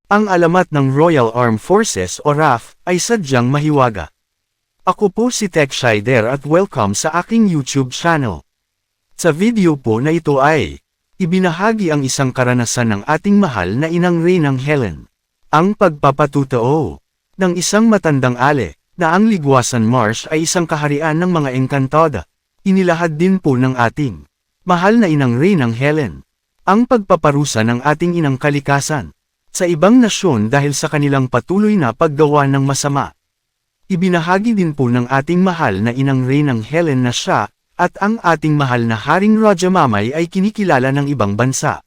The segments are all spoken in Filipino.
Ang alamat ng Royal Armed Forces o RAF ay sadyang mahiwaga. Ako po si Tech Shider at welcome sa aking YouTube channel. Sa video po na ito ay ibinahagi ang isang karanasan ng ating mahal na inang Reynang Helen. Ang pagpapatutoo ng isang matandang ale na ang Ligwasan Marsh ay isang kaharian ng mga engkantada. Inilahad din po ng ating mahal na inang Reynang Helen ang pagpaparusa ng ating inang kalikasan sa ibang nasyon dahil sa kanilang patuloy na paggawa ng masama. Ibinahagi din po ng ating mahal na inang Reynang Helen na siya at ang ating mahal na Haring Raja Mamay ay kinikilala ng ibang bansa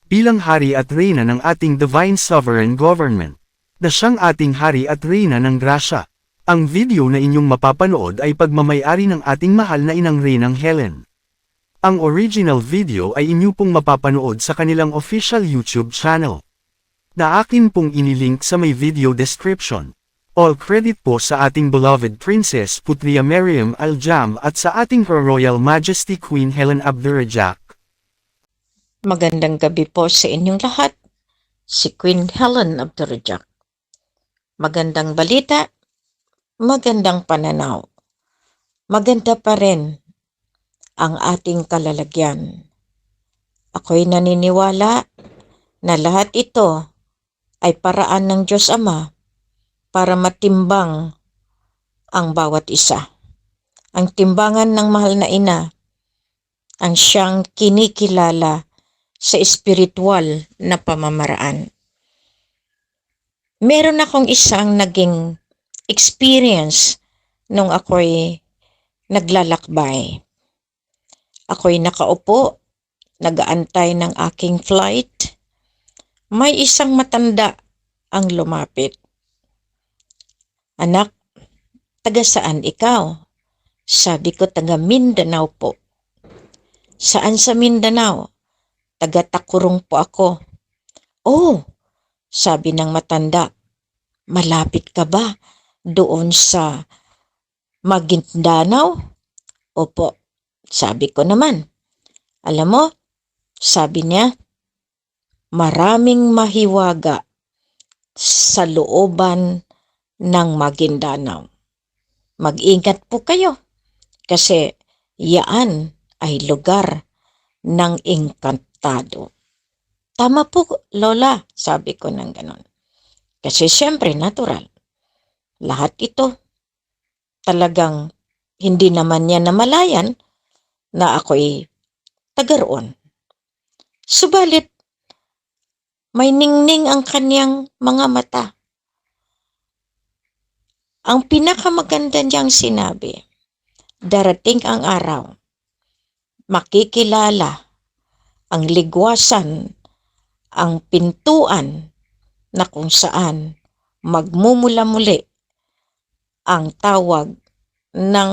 bilang hari at reyna ng ating Divine Sovereign Government, na siyang ating hari at reyna ng grasya. Ang video na inyong mapapanood ay pagmamayari ng ating mahal na inang Reynang Helen. Ang original video ay inyo pong mapapanood sa kanilang official YouTube channel, na akin pong inilink sa may video description. All credit po sa ating beloved Princess Putria Meriam Al-Jam at sa ating Her Royal Majesty Queen Helen Abdurrahman. Magandang gabi po sa inyong lahat. Si Queen Helen Abdurrahman. Magandang balita, magandang pananaw. Maganda pa rin ang ating kalalagyan. Ako'y naniniwala na lahat ito ay paraan ng Diyos Ama para matimbang ang bawat isa. Ang timbangan ng mahal na ina ang siyang kinikilala sa espiritual na pamamaraan. Meron akong isang naging experience nung ako'y naglalakbay. Ako'y nakaupo, nag-aantay ng aking flight. May isang matanda ang lumapit. "Anak, taga saan ikaw?" Sabi ko, "Taga Mindanao po." "Saan sa Mindanao?" "Taga Takurong po ako." "Oh," sabi ng matanda, "malapit ka ba doon sa Maguindanao?" "Opo," sabi ko naman. "Alam mo," sabi niya, "maraming mahiwaga sa looban ng Maguindanao. Mag-ingat po kayo kasi yaan ay lugar ng engkantado." "Tama po, Lola," sabi ko ng ganon. Kasi siyempre natural. Lahat ito talagang hindi naman niya namalayan na ako'y taga roon. Subalit, may ningning ang kanyang mga mata. Ang pinakamaganda niyang sinabi, darating ang araw, makikilala ang ligwasan, ang pintuan na kung saan magmumula muli ang tawag ng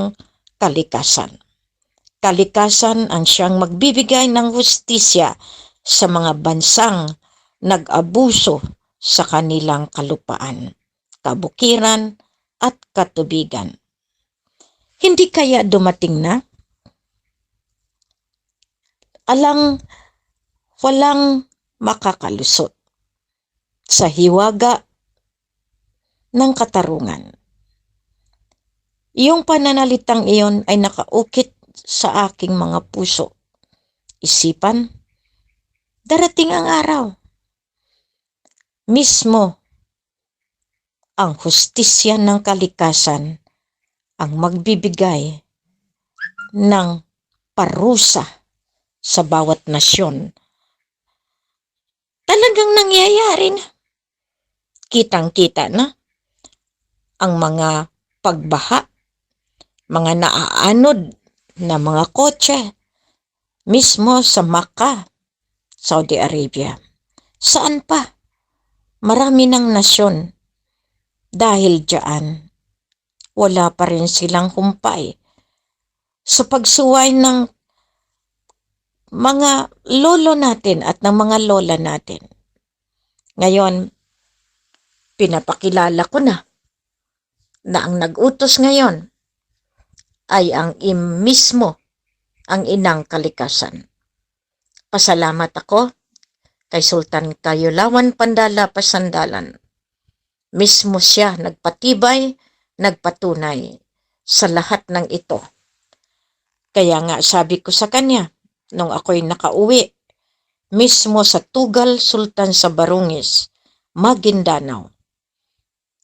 kalikasan. Kalikasan ang siyang magbibigay ng hustisya sa mga bansang nag-abuso sa kanilang kalupaan, kabukiran at katubigan. Hindi kaya dumating na? Walang makakalusot sa hiwaga ng katarungan. Iyong pananalitang iyon ay nakaukit sa aking mga puso, isipan. Darating ang araw, mismo ang hustisya ng kalikasan ang magbibigay ng parusa sa bawat nasyon. Talagang nangyayari na. Kitang-kita na ang mga pagbaha, mga naaanod na mga kotse mismo sa Makkah, Saudi Arabia. Saan pa? Marami ng nasyon. Dahil diyan, wala pa rin silang humpay sa pagsuway ng mga lolo natin at ng mga lola natin. Ngayon, pinapakilala ko na ang nag-utos ngayon ay ang mismo ang inang kalikasan. Pasalamat ako kay Sultan Kayulawan Pandala Pasandalan. Mismo siya nagpatibay, nagpatunay sa lahat ng ito. Kaya nga sabi ko sa kanya, nung ako'y nakauwi, mismo sa Tugal Sultan sa Barungis, Maguindanao,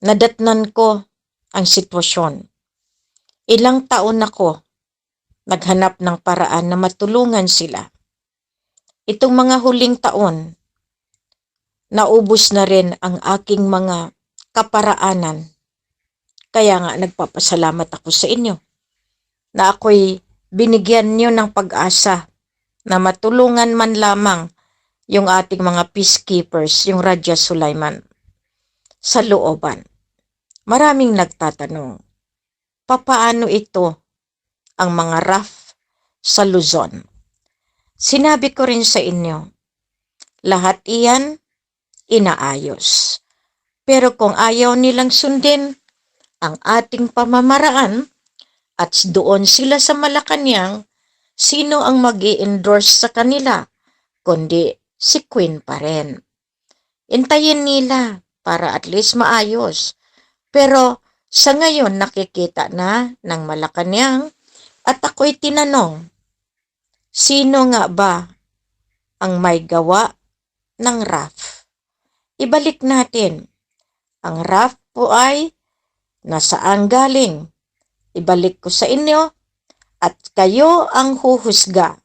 nadatnan ko ang sitwasyon. Ilang taon ako naghanap ng paraan na matulungan sila. Itong mga huling taon, naubos na rin ang aking mga kaparaanan. Kaya nga nagpapasalamat ako sa inyo na ako'y binigyan niyo ng pag-asa na matulungan man lamang yung ating mga peacekeepers, yung Raja Sulaiman, sa looban. Maraming nagtatanong, papaano ito ang mga RAF sa Luzon? Sinabi ko rin sa inyo, lahat iyan inaayos. Pero kung ayaw nilang sundin ang ating pamamaraan at doon sila sa Malacanang, sino ang mag-i-endorse sa kanila? Kundi si Queen pa rin. Intayin nila para at least maayos. Pero sa ngayon nakikita na ng Malacanang at ako'y tinanong, sino nga ba ang may gawa ng RAF? Ibalik natin. Ang RAF po ay nasaan galing? Ibalik ko sa inyo at kayo ang huhusga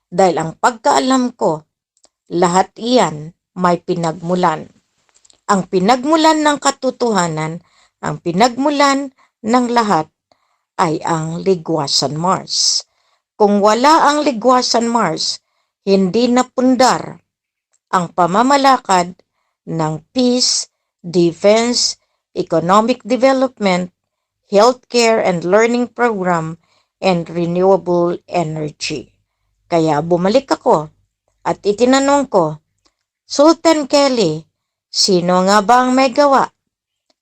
dahil ang pagkaalam ko, lahat iyan may pinagmulan. Ang pinagmulan ng katotohanan, ang pinagmulan ng lahat ay ang Ligwasan Mars. Kung wala ang Ligwasan Mars, hindi napundar ang pamamalakad ng peace, defense, economic development, healthcare and learning program, and renewable energy. Kaya bumalik ako at itinanong ko, Sultan Kelly, sino nga ba ang may gawa?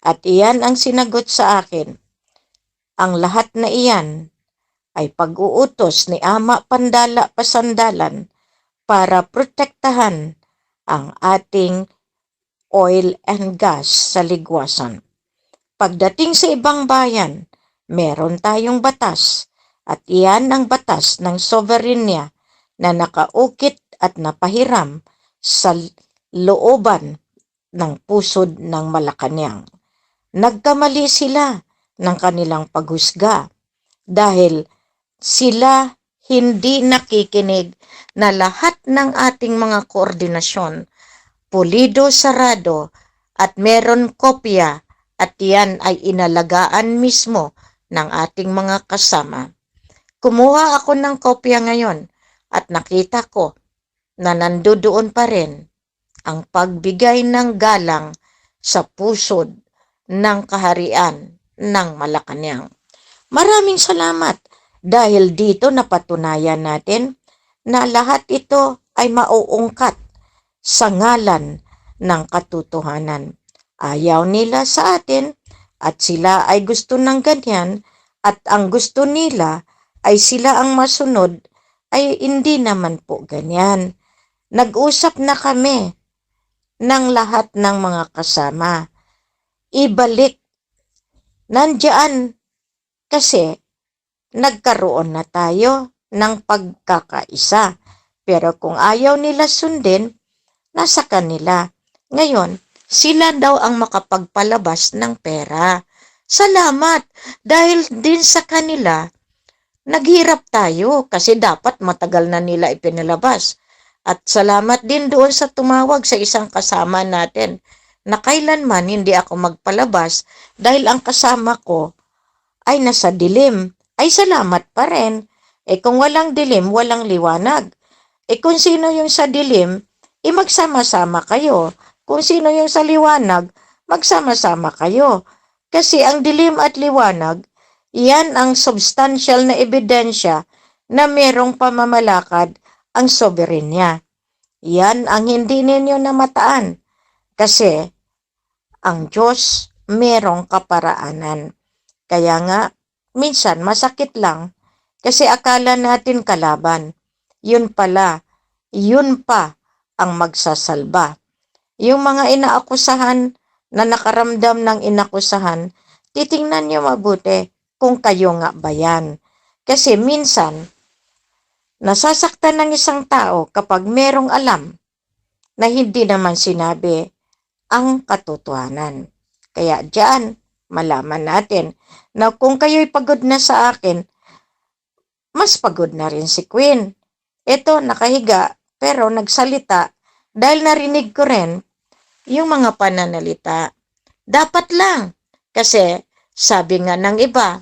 At iyan ang sinagot sa akin. Ang lahat na iyan ay pag-uutos ni Ama Pandala Pasandalan para protektahan ang ating oil and gas sa Ligwasan. Pagdating sa ibang bayan, meron tayong batas at iyan ang batas ng soberenya na nakaukit at napahiram sa looban ng pusod ng Malacanang. Nagkamali sila ng kanilang paghusga dahil sila hindi nakikinig na lahat ng ating mga koordinasyon pulido, sarado, at meron kopya at yan ay inalagaan mismo ng ating mga kasama. Kumuha ako ng kopya ngayon at nakita ko na nandoon pa rin ang pagbigay ng galang sa pusod ng kaharian ng Malacanang. Maraming salamat dahil dito napatunayan natin na lahat ito ay mauungkat sa ngalan ng katotohanan. Ayaw nila sa atin at sila ay gusto ng ganyan at ang gusto nila ay sila ang masunod ay hindi naman po ganyan. Nag-usap na kami ng lahat ng mga kasama. Ibalik. Nandiyan kasi nagkaroon na tayo ng pagkakaisa. Pero kung ayaw nila sundin, nasa kanila. Ngayon, sila daw ang makapagpalabas ng pera. Salamat! Dahil din sa kanila, naghirap tayo kasi dapat matagal na nila ipinalabas. At salamat din doon sa tumawag sa isang kasama natin na kailanman hindi ako magpalabas dahil ang kasama ko ay nasa dilim. Ay salamat pa rin. Kung walang dilim, walang liwanag. Kung sino yung sa dilim, magsama-sama kayo. Kung sino yung sa liwanag, magsama-sama kayo. Kasi ang dilim at liwanag, yan ang substantial na ebidensya na merong pamamalakad ang soberenya. Yan ang hindi ninyo namataan. Kasi ang Diyos merong kaparaanan. Kaya nga, minsan masakit lang kasi akala natin kalaban. Yun pala, yun pa ang magsasalba. Yung mga inaakusahan na nakaramdam ng inakusahan, titingnan niyo mabuti kung kayo nga ba yan. Kasi minsan, nasasaktan ng isang tao kapag merong alam na hindi naman sinabi ang katotohanan. Kaya diyan, malaman natin na kung kayo'y pagod na sa akin, mas pagod na rin si Queen. Ito, nakahiga, pero nagsalita dahil narinig ko rin yung mga pananalita. Dapat lang. Kasi, sabi nga ng iba,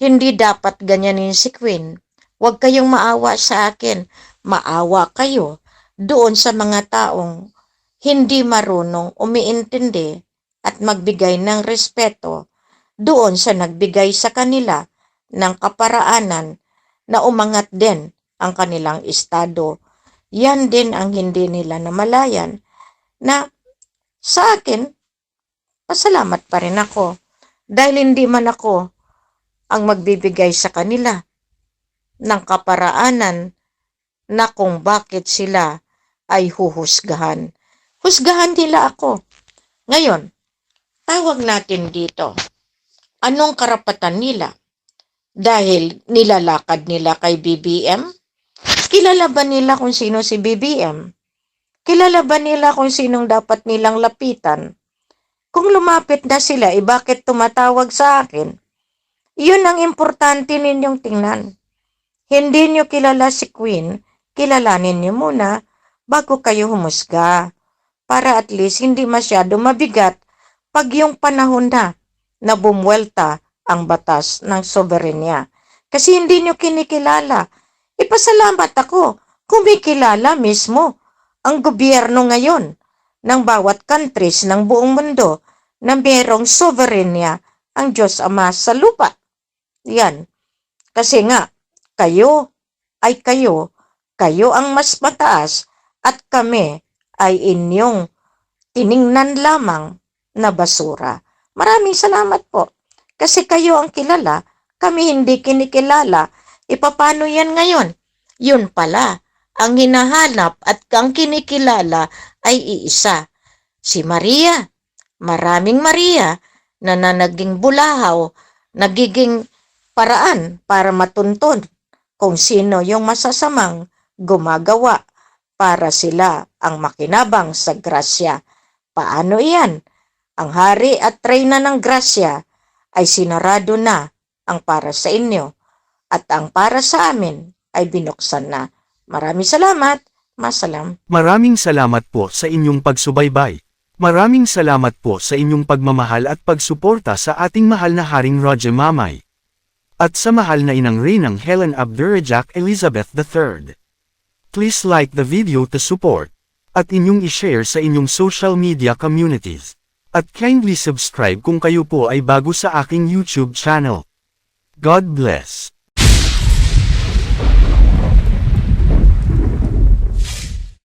hindi dapat ganyanin si Queen. Huwag kayong maawa sa akin. Maawa kayo doon sa mga taong hindi marunong umiintindi at magbigay ng respeto doon sa nagbigay sa kanila ng kaparaanan na umangat din ang kanilang estado. Yan din ang hindi nila namalayan na sa akin, pasalamat pa rin ako dahil hindi man ako ang magbibigay sa kanila ng kaparaanan na kung bakit sila ay huhusgahan. Husgahan nila ako. Ngayon, tawag natin dito. Anong karapatan nila? Dahil nilalakad nila kay BBM? Kilala ba nila kung sino si BBM? Kilala ba nila kung sinong dapat nilang lapitan? Kung lumapit na sila, bakit tumatawag sa akin? Yun ang importante ninyong tingnan. Hindi nyo kilala si Queen, kilalanin nyo muna bago kayo humusga. Para at least hindi masyado mabigat pag yung panahon na bumwelta ang batas ng soberenya. Kasi hindi nyo kinikilala. Ipasalamat ako, kumikilala mismo ang gobyerno ngayon ng bawat countries ng buong mundo na mayroong soberenya ang Diyos Ama sa lupa. Yan. Kasi nga, kayo ang mas mataas at kami ay inyong tiningnan lamang na basura. Maraming salamat po. Kasi kayo ang kilala, kami hindi kinikilala. Paano yan ngayon? Yun pala, ang hinahanap at ang kinikilala ay iisa. Si Maria. Maraming Maria na naging bulahaw, nagiging paraan para matuntun kung sino yung masasamang gumagawa para sila ang makinabang sa grasya. Paano iyan? Ang hari at reyna ng grasya ay sinarado na ang para sa inyo at ang para sa amin ay binuksan na. Maraming salamat. Masalam. Maraming salamat po sa inyong pagsubaybay. Maraming salamat po sa inyong pagmamahal at pagsuporta sa ating mahal na Haring Roger Mamay. At sa mahal na inang Reynang Helen Abdurrahman Elizabeth III. Please like the video to support, at inyong i-share sa inyong social media communities. At kindly subscribe kung kayo po ay bago sa aking YouTube channel. God bless.